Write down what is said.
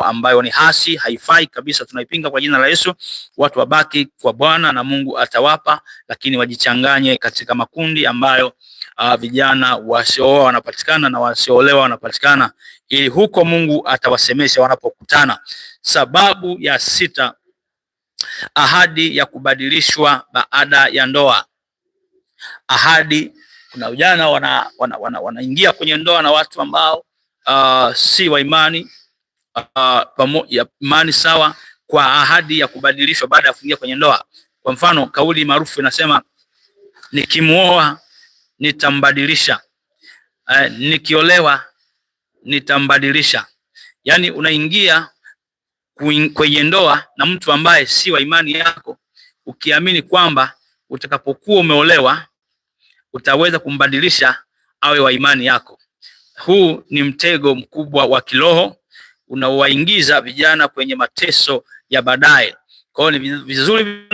ambayo ni hasi, haifai kabisa, tunaipinga kwa jina la Yesu. Watu wabaki kwa Bwana na Mungu atawapa, lakini wajichanganye katika makundi ambayo vijana wasiooa wanapatikana na wasioolewa wanapatikana, ili huko Mungu atawasemesha wanapokutana. Sababu ya 6, ahadi ya kubadilishwa baada ya ndoa. Ahadi, kuna vijana wanaingia kwenye ndoa na watu ambao si wa imani, imani sawa, kwa ahadi ya kubadilishwa baada ya kuingia kwenye ndoa. Kwa mfano, kauli maarufu inasema nikimuoa nitambadilisha, nikiolewa nitambadilisha. Yani unaingia kwenye ndoa na mtu ambaye si wa imani yako, ukiamini kwamba utakapokuwa umeolewa utaweza kumbadilisha awe wa imani yako. Huu ni mtego mkubwa wa kiroho unaowaingiza vijana kwenye mateso ya baadaye. Kwa hiyo ni vizuri